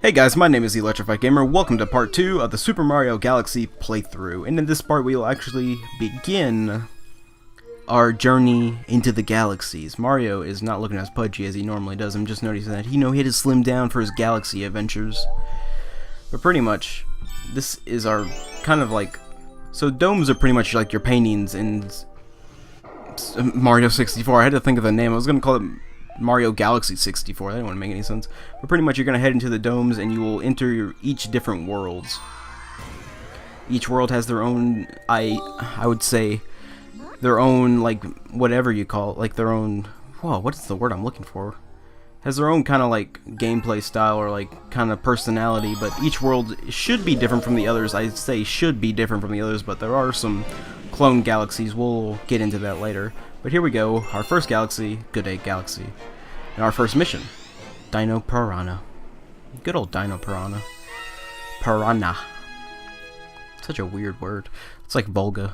Hey guys, my name is Electrified Gamer. Welcome to part 2 of the Super Mario Galaxy playthrough. And in this part we will actually begin our journey into the galaxies. Mario is not looking as pudgy as he normally does. I'm just noticing that he had to slim down for his galaxy adventures. But pretty much, this is our kind of like... So domes are pretty much like your paintings in Mario 64. I had to think of the name. I was going to call it Mario Galaxy 64. That didn't want to make any sense. But pretty much you're going to head into the domes and you will enter each different worlds. Each world has their own, I would say, their own, like, whatever you call it, like their own, whoa, what is the word I'm looking for? Has their own kind of like gameplay style or like kind of personality, but each world should be different from the others. I'd say should be different from the others, but there are some clone galaxies. We'll get into that later. But here we go, our first galaxy, Gday Galaxy. And our first mission, Dino Piranha. Good old Dino Piranha. Piranha. Such a weird word. It's like Volga.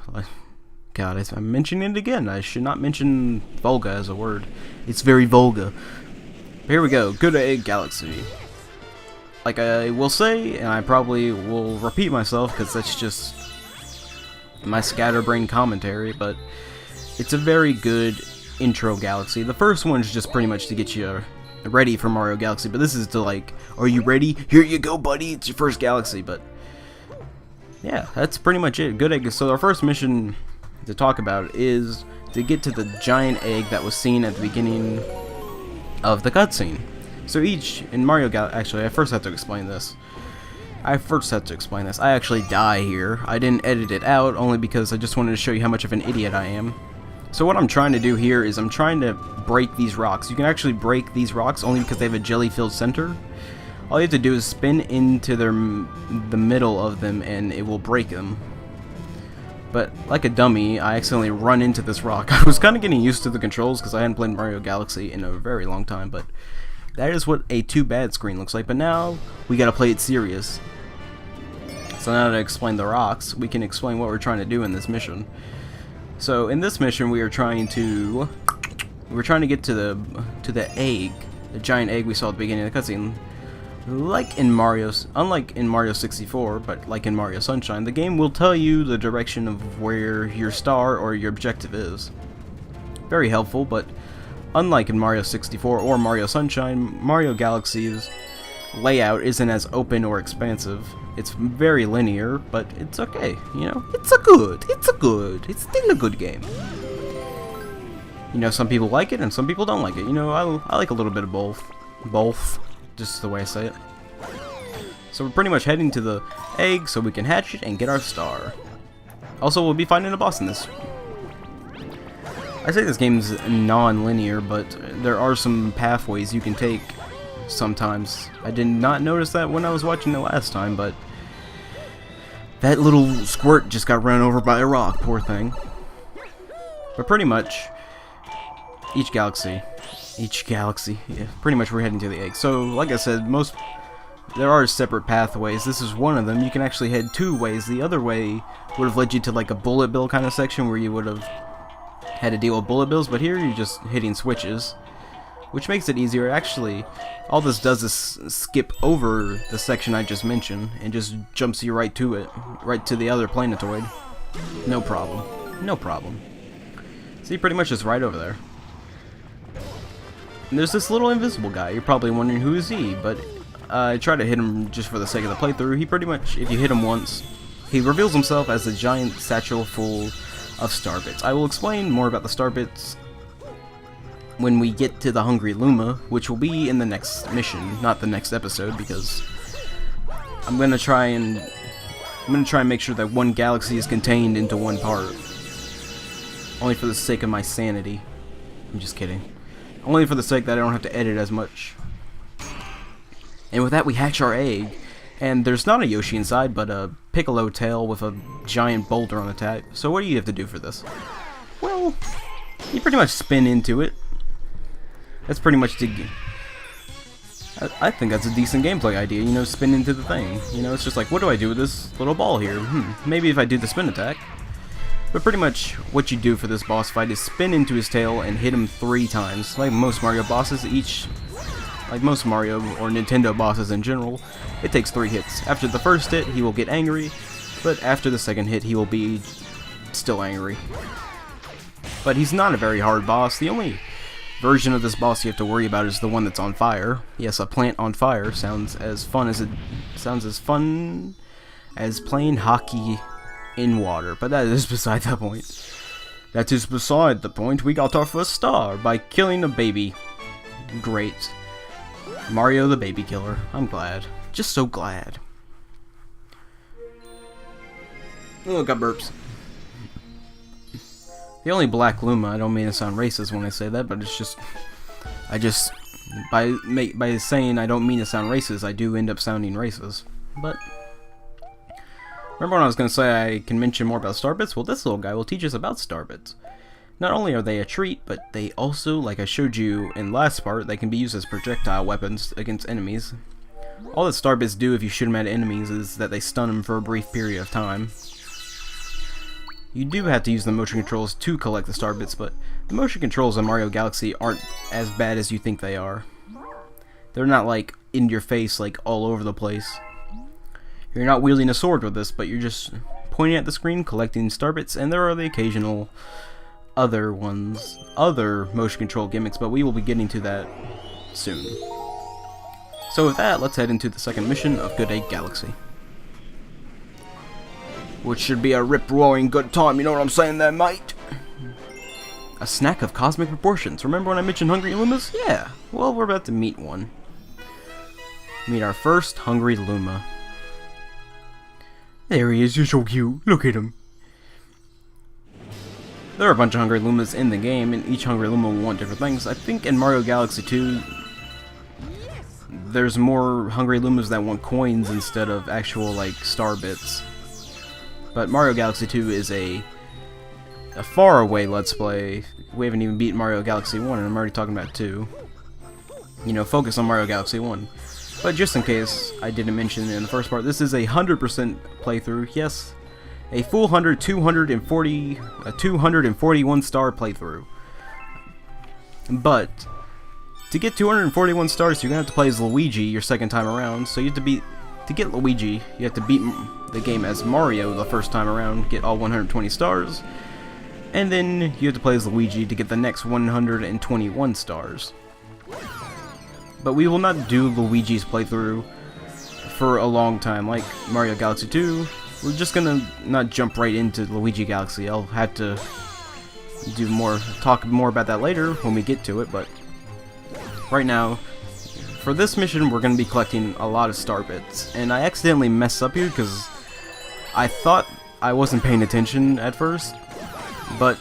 God, I'm mentioning it again. I should not mention Volga as a word. It's very Volga. But here we go, Gday Galaxy. Like I will say, and I probably will repeat myself because that's just my scatterbrain commentary, but it's a very good intro galaxy. The first one is just pretty much to get you ready for Mario Galaxy, but this is to like, are you ready? Here you go, buddy. It's your first galaxy. But yeah, that's pretty much it. Good egg. So our first mission to talk about is to get to the giant egg that was seen at the beginning of the cutscene. So each in Mario Galaxy, actually, I first have to explain this. I actually die here. I didn't edit it out only because I just wanted to show you how much of an idiot I am. So what I'm trying to do here is I'm trying to break these rocks. You can actually break these rocks only because they have a jelly-filled center. All you have to do is spin into the middle of them and it will break them. But like a dummy, I accidentally run into this rock. I was kind of getting used to the controls because I hadn't played Mario Galaxy in a very long time, but that is what a too bad screen looks like. But now we gotta play it serious. So now to explain the rocks, we can explain what we're trying to do in this mission. So in this mission, we're trying to get to the egg, the giant egg we saw at the beginning of the cutscene. Unlike in Mario 64, but like in Mario Sunshine, the game will tell you the direction of where your star or your objective is. Very helpful, but unlike in Mario 64 or Mario Sunshine, Mario Galaxy's layout isn't as open or expansive. It's very linear, but it's okay, you know? It's still a good game. You know, some people like it and some people don't like it. You know, I like a little bit of both. Both, just the way I say it. So we're pretty much heading to the egg so we can hatch it and get our star. Also, we'll be finding a boss in this. I say this game's non-linear, but there are some pathways you can take sometimes. I did not notice that when I was watching it last time, but that little squirt just got run over by a rock, poor thing. But pretty much each galaxy, yeah, pretty much we're heading to the egg. So like I said, there are separate pathways. This is one of them. You can actually head two ways. The other way would have led you to like a bullet bill kind of section where you would have had to deal with bullet bills, but here you're just hitting switches, which makes it easier. Actually, all this does is skip over the section I just mentioned and just jumps you right to it, right to the other planetoid. No problem. No problem. See, pretty much just right over there. And there's this little invisible guy. You're probably wondering who is he, but I try to hit him just for the sake of the playthrough. He pretty much, if you hit him once, he reveals himself as a giant satchel full of star bits. I will explain more about the star bits when we get to the Hungry Luma, which will be in the next mission, not the next episode, because I'm gonna try and make sure that one galaxy is contained into one part. Only for the sake of my sanity. I'm just kidding. Only for the sake that I don't have to edit as much. And with that, we hatch our egg, and there's not a Yoshi inside, but a Piccolo tail with a giant boulder on the top. So what do you have to do for this? Well, you pretty much spin into it. That's pretty much I think that's a decent gameplay idea, you know, spin into the thing. You know, it's just like, what do I do with this little ball here? Maybe if I do the spin attack. But pretty much what you do for this boss fight is spin into his tail and hit him 3 times. Like most Mario bosses, each like most Mario or Nintendo bosses in general, it takes 3 hits. After the first hit, he will get angry, but after the second hit, he will be still angry. But he's not a very hard boss. The only version of this boss you have to worry about is the one that's on fire. Yes, a plant on fire sounds as fun as playing hockey in water, but that is beside the point. That is beside the point. We got our first star by killing a baby. Great. Mario the baby killer. I'm glad. Just so glad. Oh, got burps. The only black Luma, I don't mean to sound racist when I say that, but it's just... by saying I don't mean to sound racist, I do end up sounding racist. But... remember when I was going to say I can mention more about starbits? Well, this little guy will teach us about starbits. Not only are they a treat, but they also, like I showed you in last part, they can be used as projectile weapons against enemies. All that starbits do if you shoot them at enemies is that they stun them for a brief period of time. You do have to use the motion controls to collect the starbits, but the motion controls in Mario Galaxy aren't as bad as you think they are. They're not like in your face, like all over the place. You're not wielding a sword with this, but you're just pointing at the screen, collecting starbits, and there are the occasional other motion control gimmicks, but we will be getting to that soon. So with that, let's head into the second mission of Gday Galaxy. Which should be a rip-roaring good time, you know what I'm saying there, mate? A snack of cosmic proportions. Remember when I mentioned hungry Lumas? Yeah, well, we're about to meet one. Meet our first hungry Luma. There he is, you're so cute. Look at him. There are a bunch of hungry Lumas in the game, and each hungry Luma will want different things. I think in Mario Galaxy 2, there's more hungry Lumas that want coins instead of actual, like, star bits. But Mario Galaxy 2 is a far away Let's Play. We haven't even beaten Mario Galaxy 1, and I'm already talking about 2. You know, focus on Mario Galaxy 1. But just in case I didn't mention in the first part, this is a 100% playthrough. Yes, a full 241 star playthrough. But to get 241 stars, you're gonna have to play as Luigi your second time around. So you have to get Luigi, you have to beat the game as Mario the first time around, get all 120 stars, and then you have to play as Luigi to get the next 121 stars. But we will not do Luigi's playthrough for a long time like Mario Galaxy 2. We're just gonna not jump right into Luigi Galaxy. I'll have to talk more about that later when we get to it, but right now, for this mission, we're gonna be collecting a lot of star bits. And I accidentally messed up here because I thought I wasn't paying attention at first, but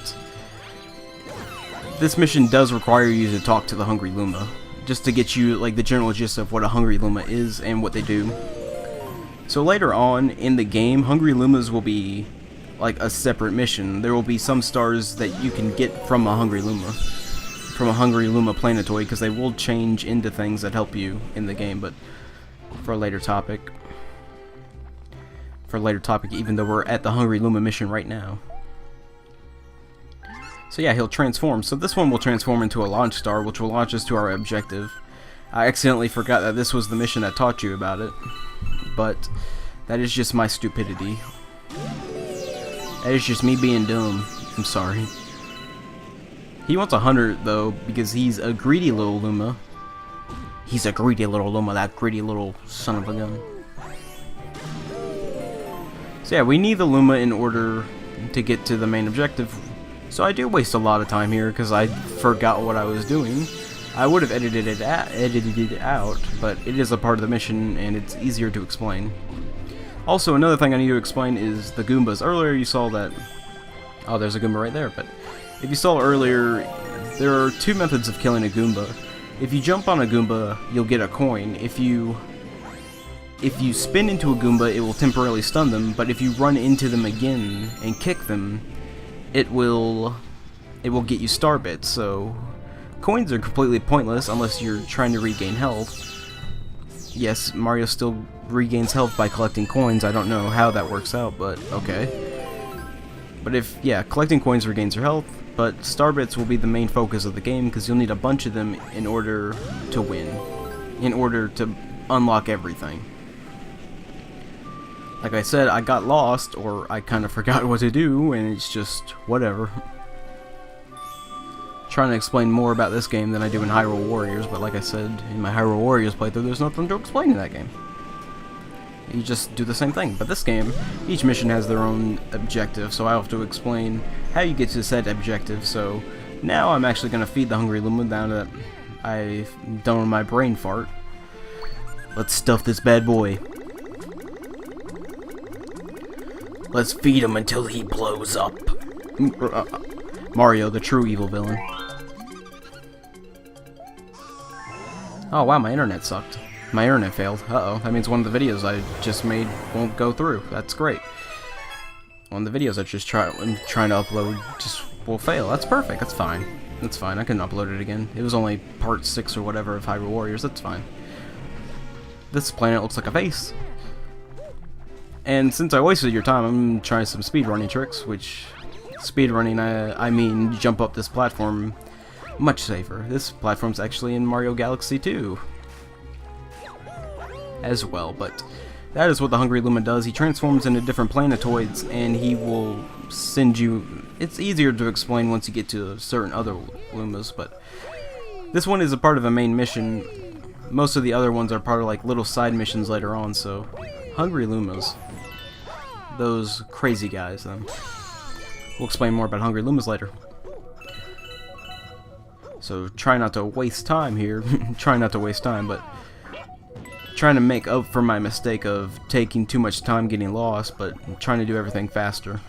this mission does require you to talk to the hungry Luma, just to get you like the general gist of what a hungry Luma is and what they do. So later on in the game, hungry Lumas will be like a separate mission. There will be some stars that you can get from a hungry Luma, planetoid, because they will change into things that help you in the game, but for a later topic. Even though we're at the hungry Luma mission right now. So yeah, he'll transform. So this one will transform into a launch star, which will launch us to our objective. I accidentally forgot that this was the mission that taught you about it, but that is just my stupidity. That is just me being dumb. I'm sorry. He wants 100 though, because he's a greedy little Luma. He's a greedy little Luma, that greedy little son of a gun. So yeah, we need the Luma in order to get to the main objective. So I do waste a lot of time here because I forgot what I was doing. I would have edited it out, but it is a part of the mission and it's easier to explain. Also, another thing I need to explain is the Goombas. Earlier you saw that... oh, there's a Goomba right there, but if you saw earlier, there are two methods of killing a Goomba. If you jump on a Goomba, you'll get a coin. If you spin into a Goomba, it will temporarily stun them, but if you run into them again and kick them, it will get you star bits. So coins are completely pointless unless you're trying to regain health. Yes, Mario still regains health by collecting coins. I don't know how that works out, but okay. But collecting coins regains your health, but star bits will be the main focus of the game because you'll need a bunch of them in order to win. in order to unlock everything. Like I said, I got lost, or I kind of forgot what to do, and it's just whatever. Trying to explain more about this game than I do in Hyrule Warriors, but like I said, in my Hyrule Warriors playthrough, there's nothing to explain in that game. You just do the same thing. But this game, each mission has their own objective, so I have to explain how you get to said objective. So now I'm actually going to feed the hungry Luma now that I've done my brain fart. Let's stuff this bad boy. Let's feed him until he blows up. Mario, the true evil villain. Oh wow, my internet sucked. My internet failed. Uh-oh, that means one of the videos I just made won't go through. That's great. One of the videos I'm trying to upload just will fail. That's perfect. That's fine. That's fine. I can upload it again. It was only part 6 or whatever of Hyrule Warriors. That's fine. This planet looks like a face. And since I wasted your time, I'm trying some speedrunning tricks, which speedrunning, I mean jump up this platform much safer. This platform's actually in Mario Galaxy 2 as well, but that is what the hungry Luma does. He transforms into different planetoids, and he will send you... It's easier to explain once you get to certain other Lumas, but this one is a part of a main mission. Most of the other ones are part of like little side missions later on, so hungry Lumas. Those crazy guys, then. We'll explain more about hungry Lumas later. So try not to waste time here. Try not to waste time, but trying to make up for my mistake of taking too much time getting lost, but trying to do everything faster.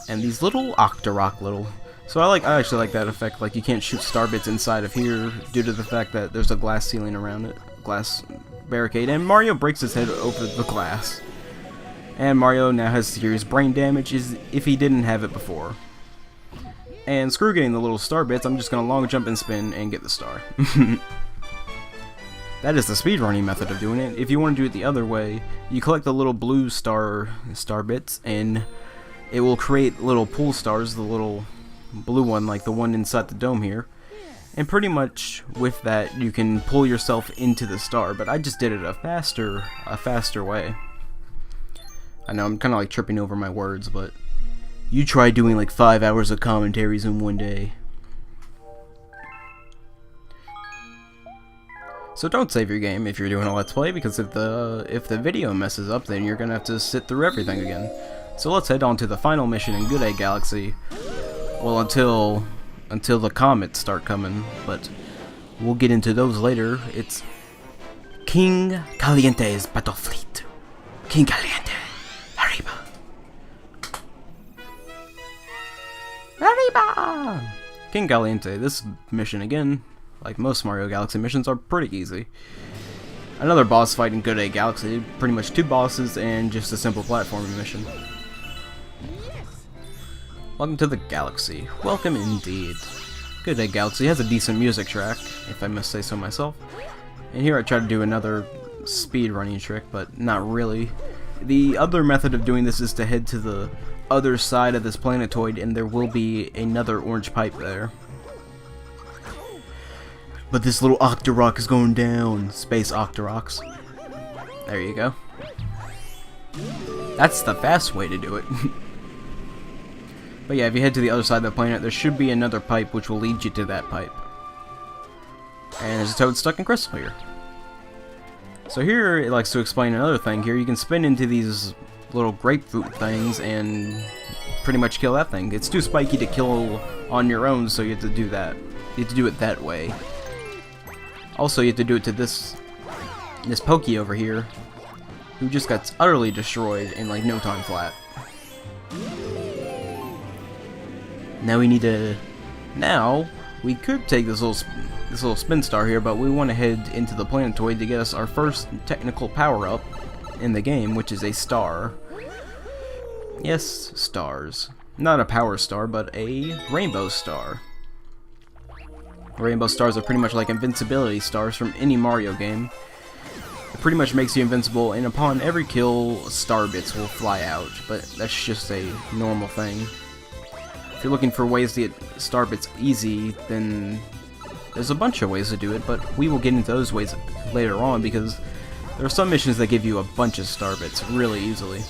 And these little Octorok so I actually like that effect. Like, you can't shoot star bits inside of here due to the fact that there's a glass ceiling around it, glass barricade, and Mario breaks his head over the glass. And Mario now has serious brain damage as if he didn't have it before. And screw getting the little star bits, I'm just gonna long jump and spin and get the star. That is the speedrunning method of doing it. If you want to do it the other way, you collect the little blue star bits, and it will create little pool stars, the little blue one, like the one inside the dome here. And pretty much with that, you can pull yourself into the star, but I just did it a faster way. I know I'm kind of like tripping over my words, but you try doing like 5 hours of commentaries in one day. So don't save your game if you're doing a Let's Play, because if the video messes up, then you're gonna have to sit through everything again. So let's head on to the final mission in Gday Galaxy. Well, until the comets start coming, but we'll get into those later. It's King Caliente's battle fleet. King Caliente. Arriba. Arriba! King Caliente. This mission, again, like most Mario Galaxy missions, are pretty easy. Another boss fight in Gday Galaxy. Pretty much 2 bosses and just a simple platforming mission. Welcome to the galaxy. Welcome indeed. Gday Galaxy has a decent music track, if I must say so myself. And here I try to do another speedrunning trick, but not really. The other method of doing this is to head to the other side of this planetoid, and there will be another orange pipe there. But this little Octorok is going down. Space Octoroks. There you go. That's the fast way to do it. But yeah, if you head to the other side of the planet, there should be another pipe which will lead you to that pipe. And there's a toad stuck in crystal here. So here, it likes to explain another thing here. You can spin into these little grapefruit things and pretty much kill that thing. It's too spiky to kill on your own, so you have to do that. You have to do it that way. Also, you have to do it to this Pokey over here, who just got utterly destroyed in like no time flat. Now we need to... Now, we could take this little spin star here, but we want to head into the planetoid to get us our first technical power-up in the game, which is a star. Yes, stars. Not a power star, but a rainbow star. Rainbow stars are pretty much like invincibility stars from any Mario game. It pretty much makes you invincible, and upon every kill, star bits will fly out, but that's just a normal thing. If you're looking for ways to get star bits easy, then There's a bunch of ways to do it, but we will get into those ways later on because there are some missions that give you a bunch of star bits really easily.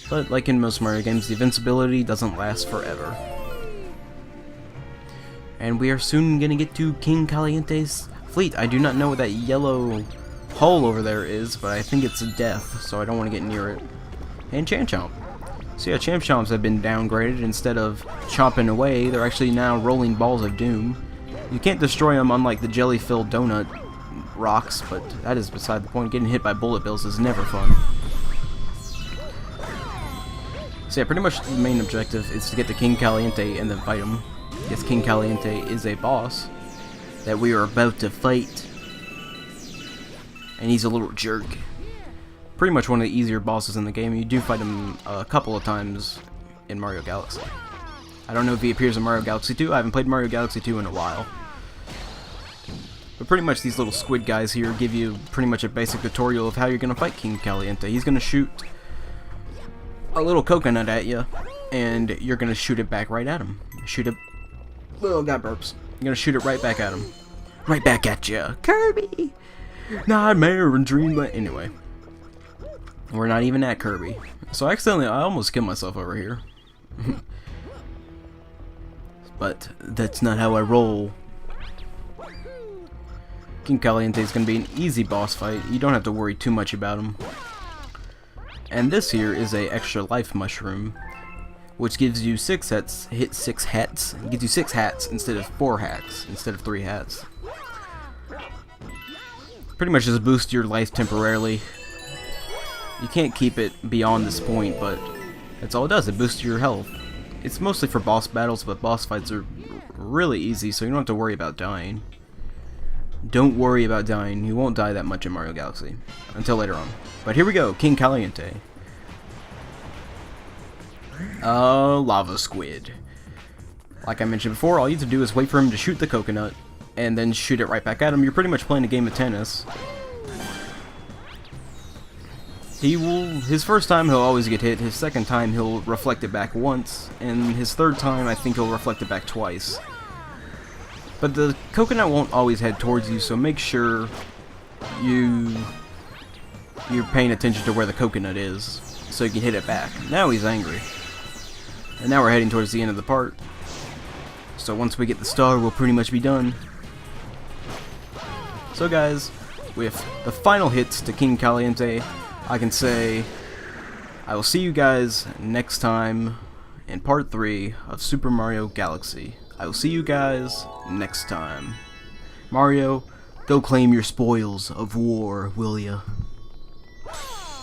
But like in most Mario games, the invincibility doesn't last forever. And we are soon gonna get to King Caliente's fleet. I do not know what that yellow hole over there is, but I think it's a death, so I don't want to get near it. And Champ. So yeah, Champs have been downgraded. Instead of chomping away, they're actually now rolling balls of doom. You can't destroy them unlike the jelly-filled donut rocks, but that is beside the point. Getting hit by bullet bills is never fun. So yeah, pretty much the main objective is to get to King Caliente and then fight him. Yes, King Caliente is a boss that we are about to fight. And he's a little jerk. Pretty much one of the easier bosses in the game. You do fight him a couple of times in Mario Galaxy. I don't know if he appears in Mario Galaxy 2. I haven't played Mario Galaxy 2 in a while. But pretty much these little squid guys here give you pretty much a basic tutorial of how you're going to fight King Caliente. He's going to shoot a little coconut at you, and you're going to shoot it back right at him. Shoot it. Oh, got burps. You're going to shoot it right back at him. Right back at you. Kirby! Nightmare and Dreamland. Anyway. We're not even at Kirby. So I almost killed myself over here. But that's not how I roll. King Caliente is going to be an easy boss fight. You don't have to worry too much about him. And this here is a extra life mushroom, which gives you 6 hats. It gives you 6 hats instead of 4 hats, instead of 3 hats. Pretty much just boost your life temporarily. You can't keep it beyond this point, but that's all it does. It boosts your health. It's mostly for boss battles, but boss fights are really easy, so you don't have to worry about dying. Don't worry about dying. You won't die that much in Mario Galaxy. Until later on. But here we go, King Caliente. Lava squid. Like I mentioned before, all you have to do is wait for him to shoot the coconut, and then shoot it right back at him. You're pretty much playing a game of tennis. His first time he'll always get hit, his second time he'll reflect it back once, and his third time I think he'll reflect it back twice. But the coconut won't always head towards you, so make sure you're paying attention to where the coconut is, so you can hit it back. Now he's angry. And now we're heading towards the end of the part. So once we get the star, we'll pretty much be done. So guys, with the final hits to King Caliente, I can say I will see you guys next time in part 3 of Super Mario Galaxy. I will see you guys next time. Mario, go claim your spoils of war, will ya? Wahoo!